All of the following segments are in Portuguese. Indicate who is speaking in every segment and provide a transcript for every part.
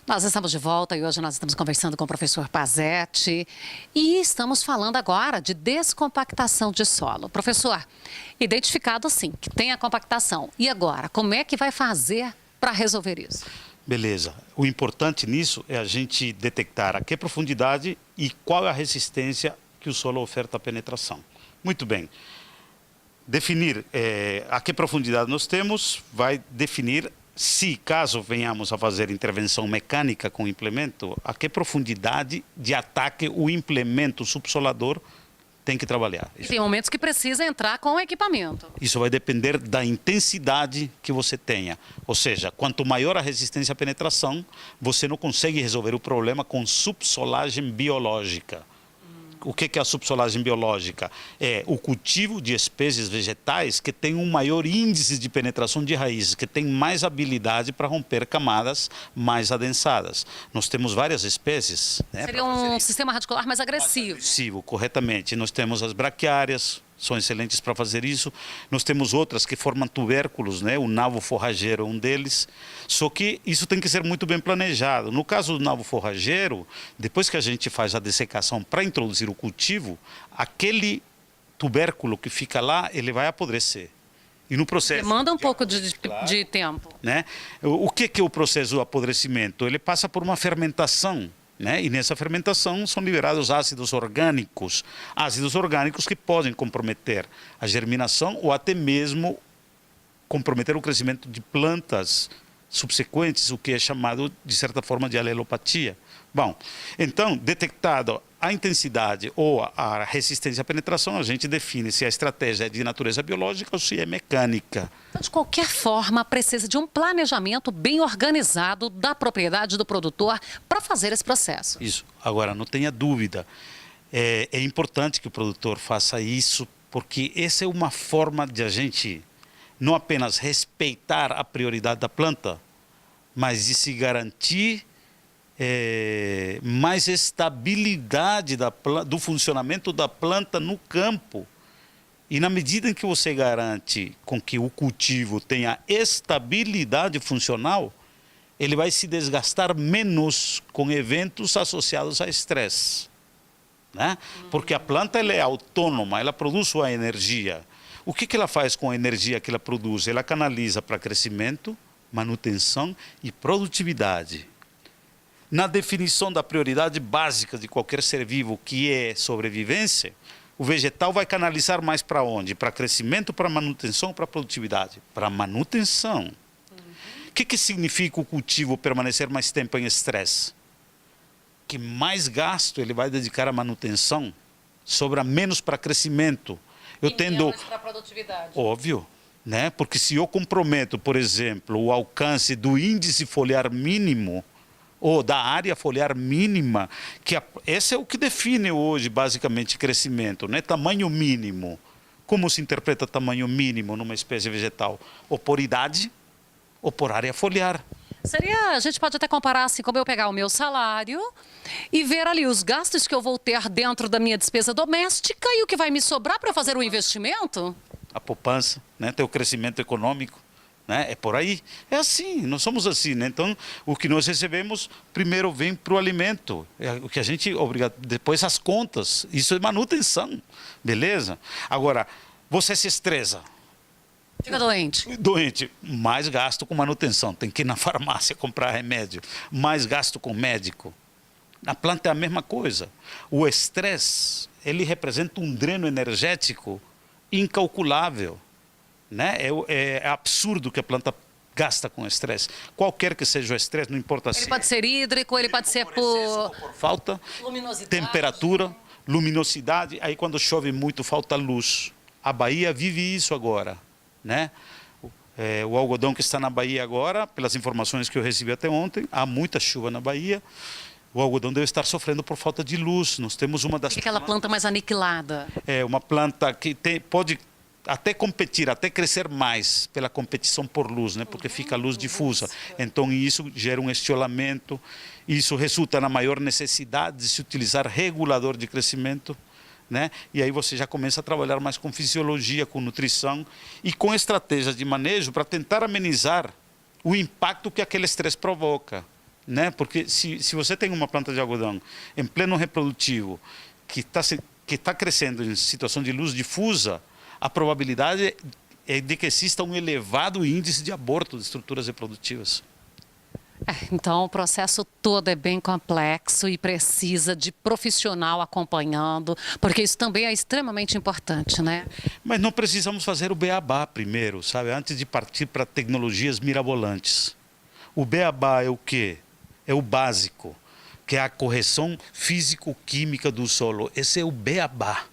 Speaker 1: Nós estamos de volta e hoje nós estamos conversando com o professor Pazetti e estamos falando agora de descompactação de solo. Professor, identificado sim que tem a compactação. E agora, como é que vai fazer para resolver isso?
Speaker 2: Beleza. O importante nisso é a gente detectar a que profundidade e qual é a resistência que o solo oferta à penetração. Muito bem. Definir a que profundidade nós temos vai definir se, caso venhamos a fazer intervenção mecânica com o implemento, a que profundidade de ataque o implemento subsolador tem que trabalhar.
Speaker 1: E tem momentos que precisa entrar com o equipamento.
Speaker 2: Isso vai depender da intensidade que você tenha. Ou seja, quanto maior a resistência à penetração, você não consegue resolver o problema com subsolagem biológica. O que é a subsolagem biológica? É o cultivo de espécies vegetais que tem um maior índice de penetração de raízes, que tem mais habilidade para romper camadas mais adensadas. Nós temos várias espécies. Né,
Speaker 1: seria um sistema radicular mais agressivo.
Speaker 2: Agressivo, corretamente. Nós temos as braquiárias, são excelentes para fazer isso. Nós temos outras que formam tubérculos, né? O navo forrageiro é um deles. Só que isso tem que ser muito bem planejado. No caso do navo forrageiro, depois que a gente faz a dessecação para introduzir o cultivo, aquele tubérculo que fica lá, ele vai apodrecer. E no processo...
Speaker 1: Demanda um pouco de tempo.
Speaker 2: Né? O que é o processo do apodrecimento? Ele passa por uma fermentação. Né? E nessa fermentação são liberados ácidos orgânicos que podem comprometer a germinação ou até mesmo comprometer o crescimento de plantas subsequentes, o que é chamado, de certa forma, de alelopatia. Bom, então, detectado a intensidade ou a resistência à penetração, a gente define se a estratégia é de natureza biológica ou se é mecânica.
Speaker 1: Então, de qualquer forma, precisa de um planejamento bem organizado da propriedade do produtor para fazer esse processo.
Speaker 2: Isso. Agora, não tenha dúvida, é importante que o produtor faça isso, porque essa é uma forma de a gente não apenas respeitar a prioridade da planta, mas de se garantir mais estabilidade do funcionamento da planta no campo. E na medida em que você garante com que o cultivo tenha estabilidade funcional, ele vai se desgastar menos com eventos associados a estresse. Né? Porque a planta ela é autônoma, ela produz sua energia. O que ela faz com a energia que ela produz? Ela canaliza para crescimento, manutenção e produtividade. Na definição da prioridade básica de qualquer ser vivo, que é sobrevivência, o vegetal vai canalizar mais para onde? Para crescimento, para manutenção ou para produtividade? Para manutenção. O que significa o cultivo permanecer mais tempo em estresse? Que mais gasto ele vai dedicar à manutenção, sobra menos para crescimento.
Speaker 1: Menos para produtividade.
Speaker 2: Óbvio, né? Porque se eu comprometo, por exemplo, o alcance do índice foliar mínimo, ou da área foliar mínima, esse é o que define hoje, basicamente, crescimento, né? Tamanho mínimo. Como se interpreta tamanho mínimo numa espécie vegetal? Ou por idade, ou por área foliar.
Speaker 1: A gente pode até comparar assim, como eu pegar o meu salário e ver ali os gastos que eu vou ter dentro da minha despesa doméstica e o que vai me sobrar para fazer um investimento?
Speaker 2: A poupança, né? Ter o crescimento econômico. Né? É por aí. É assim, nós somos assim. Né? Então, o que nós recebemos primeiro vem para o alimento. É o que a gente obriga, depois as contas. Isso é manutenção. Beleza? Agora, você se estressa.
Speaker 1: Fica doente.
Speaker 2: Doente, mais gasto com manutenção. Tem que ir na farmácia comprar remédio. Mais gasto com médico. Na planta é a mesma coisa. O estresse, ele representa um dreno energético incalculável. Né? É absurdo que a planta gasta com estresse. Qualquer que seja o estresse, não importa se...
Speaker 1: Ele pode ser hídrico, ele pode ser por
Speaker 2: falta, temperatura, luminosidade. Aí quando chove muito, falta luz. A Bahia vive isso agora. Né? O algodão que está na Bahia agora, pelas informações que eu recebi até ontem, há muita chuva na Bahia. O algodão deve estar sofrendo por falta de luz. Nós temos uma das...
Speaker 1: Aquela planta mais aniquilada.
Speaker 2: É uma planta que pode até competir, até crescer mais pela competição por luz, né? Porque fica a luz difusa. Então isso gera um estiolamento, isso resulta na maior necessidade de se utilizar regulador de crescimento, né? E aí você já começa a trabalhar mais com fisiologia, com nutrição e com estratégias de manejo para tentar amenizar o impacto que aquele estresse provoca. né? Porque se você tem uma planta de algodão em pleno reprodutivo que tá crescendo em situação de luz difusa, a probabilidade é de que exista um elevado índice de aborto de estruturas reprodutivas.
Speaker 1: Então, o processo todo é bem complexo e precisa de profissional acompanhando, porque isso também é extremamente importante, né?
Speaker 2: Mas não precisamos fazer o beabá primeiro, sabe? Antes de partir para tecnologias mirabolantes. O beabá é o quê? É o básico, que é a correção físico-química do solo. Esse é o beabá,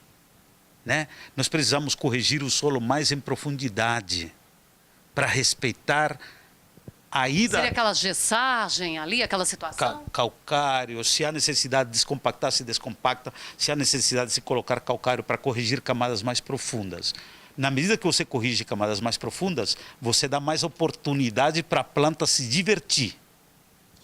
Speaker 2: né? Nós precisamos corrigir o solo mais em profundidade para respeitar a ida...
Speaker 1: Seria aquela gessagem ali, aquela situação?
Speaker 2: Calcário, se há necessidade de descompactar, se descompacta, se há necessidade de se colocar calcário para corrigir camadas mais profundas. Na medida que você corrige camadas mais profundas, você dá mais oportunidade para a planta se divertir.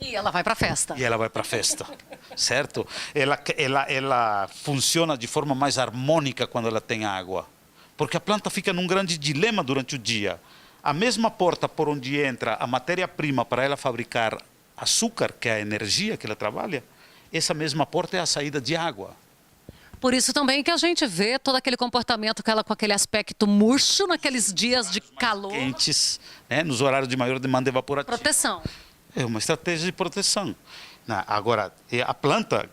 Speaker 1: E ela vai para a festa.
Speaker 2: E ela vai para a festa, certo? Ela funciona de forma mais harmônica quando ela tem água. Porque a planta fica num grande dilema durante o dia. A mesma porta por onde entra a matéria-prima para ela fabricar açúcar, que é a energia que ela trabalha, essa mesma porta é a saída de água.
Speaker 1: Por isso também que a gente vê todo aquele comportamento com aquele aspecto murcho naqueles dias de calor.
Speaker 2: Quentes, né, nos horários de maior demanda evaporativa.
Speaker 1: Proteção.
Speaker 2: É uma estratégia de proteção. Agora, a planta,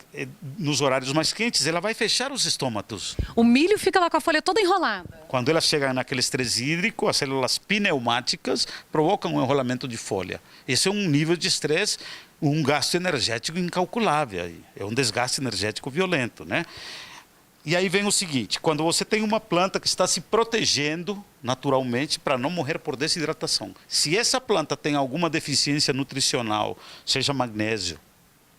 Speaker 2: nos horários mais quentes, ela vai fechar os estômatos.
Speaker 1: O milho fica lá com a folha toda enrolada.
Speaker 2: Quando ela chega naquele estresse hídrico, as células pneumáticas provocam um enrolamento de folha. Esse é um nível de estresse, um gasto energético incalculável. É um desgaste energético violento, né? E aí vem o seguinte, quando você tem uma planta que está se protegendo naturalmente para não morrer por desidratação. Se essa planta tem alguma deficiência nutricional, seja magnésio,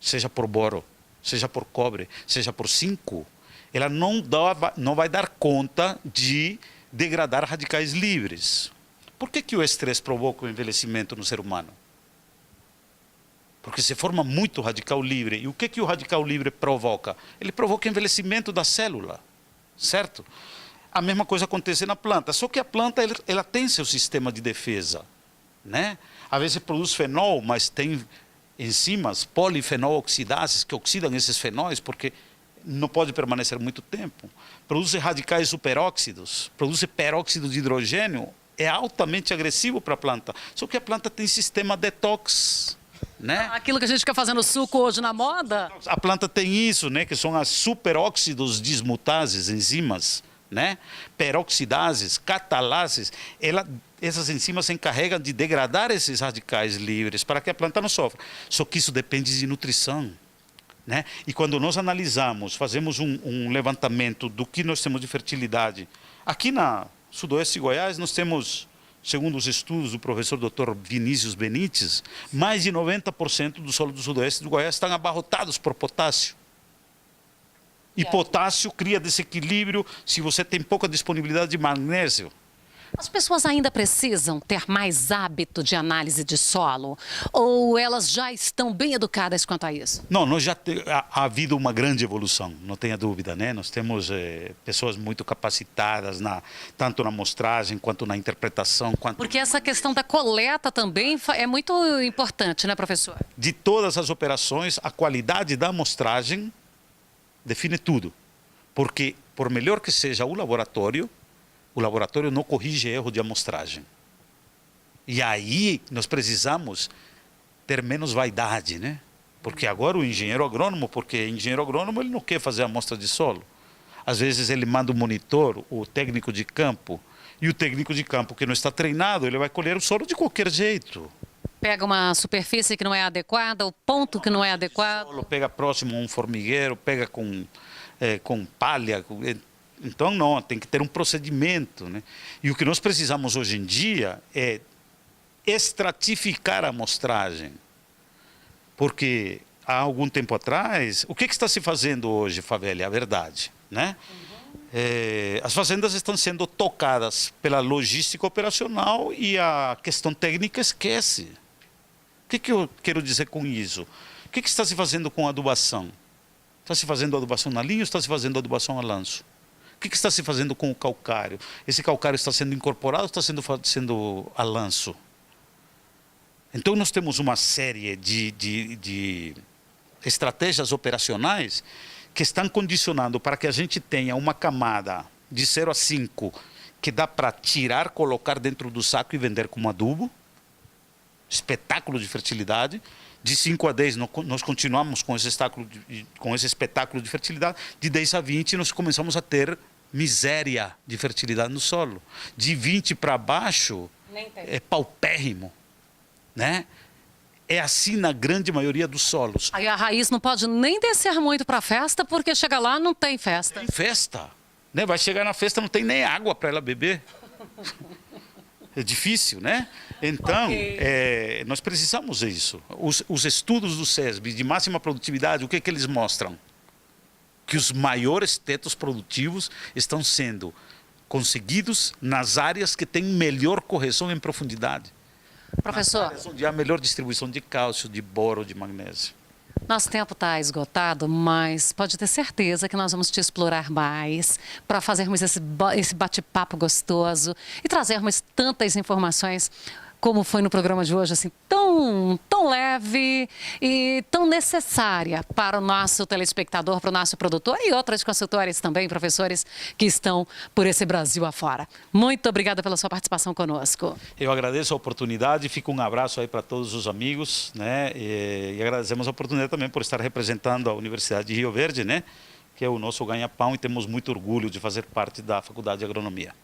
Speaker 2: seja por boro, seja por cobre, seja por zinco, ela não vai dar conta de degradar radicais livres. Por que o estresse provoca o envelhecimento no ser humano? Porque se forma muito radical livre. E o que o radical livre provoca? Ele provoca envelhecimento da célula, certo? A mesma coisa acontece na planta, só que a planta ela tem seu sistema de defesa, né? Às vezes produz fenol, mas tem enzimas polifenol oxidases que oxidam esses fenóis porque não pode permanecer muito tempo. Produz radicais superóxidos, produz peróxido de hidrogênio, é altamente agressivo para a planta. Só que a planta tem sistema detox, né?
Speaker 1: Aquilo que a gente fica fazendo suco hoje na moda.
Speaker 2: A planta tem isso, né? Que são as superóxidos dismutases, enzimas, né? Peroxidases, catalases. Essas enzimas se encarregam de degradar esses radicais livres para que a planta não sofra. Só que isso depende de nutrição, né? E quando nós analisamos, fazemos um levantamento do que nós temos de fertilidade. Aqui na Sudoeste de Goiás nós temos, segundo os estudos do professor Dr. Vinícius Benites, mais de 90% do solo do Sudoeste do Goiás estão abarrotados por potássio. E potássio cria desequilíbrio se você tem pouca disponibilidade de magnésio.
Speaker 1: As pessoas ainda precisam ter mais hábito de análise de solo? Ou elas já estão bem educadas quanto a isso?
Speaker 2: Não, há havido uma grande evolução, não tenha dúvida, né? Nós temos pessoas muito capacitadas, tanto na amostragem, quanto na interpretação.
Speaker 1: Porque essa questão da coleta também é muito importante, né, professor?
Speaker 2: De todas as operações, a qualidade da amostragem define tudo. Porque, por melhor que seja o laboratório não corrige erro de amostragem. E aí nós precisamos ter menos vaidade, né? Porque agora o engenheiro agrônomo, ele não quer fazer amostra de solo. Às vezes ele manda o monitor, o técnico de campo, e o técnico de campo que não está treinado, ele vai colher o solo de qualquer jeito.
Speaker 1: Pega uma superfície que não é adequada, o ponto que não é adequado.
Speaker 2: O solo pega próximo a um formigueiro, pega com palha. Então, não, tem que ter um procedimento, né? E o que nós precisamos hoje em dia é estratificar a amostragem. Porque há algum tempo atrás, o que está se fazendo hoje, Faveli? A verdade, né? As fazendas estão sendo tocadas pela logística operacional e a questão técnica esquece. O que eu quero dizer com isso? O que está se fazendo com a adubação? Está se fazendo adubação na linha ou está se fazendo adubação a lanço? O que está se fazendo com o calcário? Esse calcário está sendo incorporado ou está sendo a lanço? Então, nós temos uma série de estratégias operacionais que estão condicionando para que a gente tenha uma camada de 0 a 5 que dá para tirar, colocar dentro do saco e vender como adubo. Espetáculo de fertilidade. De 5 a 10 nós continuamos com esse espetáculo de fertilidade. De 10 a 20 nós começamos a ter miséria de fertilidade no solo. De 20 para baixo é paupérrimo, né? É assim na grande maioria dos solos.
Speaker 1: Aí a raiz não pode nem descer muito para a festa, porque chega lá não tem festa.
Speaker 2: Tem festa, né? Vai chegar na festa, não tem nem água para ela beber. É difícil, né? Então, nós precisamos disso. Os estudos do SESB de máxima produtividade, o que eles mostram? Que os maiores tetos produtivos estão sendo conseguidos nas áreas que têm melhor correção em profundidade.
Speaker 1: Professor,
Speaker 2: Onde há melhor distribuição de cálcio, de boro, de magnésio.
Speaker 1: nosso tempo está esgotado, mas pode ter certeza que nós vamos te explorar mais para fazermos esse bate-papo gostoso e trazermos tantas informações como foi no programa de hoje, assim, tão leve e tão necessária para o nosso telespectador, para o nosso produtor e outros consultores também, professores que estão por esse Brasil afora. Muito obrigada pela sua participação conosco.
Speaker 2: Eu agradeço a oportunidade, fica um abraço aí para todos os amigos, né? E agradecemos a oportunidade também por estar representando a Universidade de Rio Verde, né? Que é o nosso ganha-pão e temos muito orgulho de fazer parte da Faculdade de Agronomia.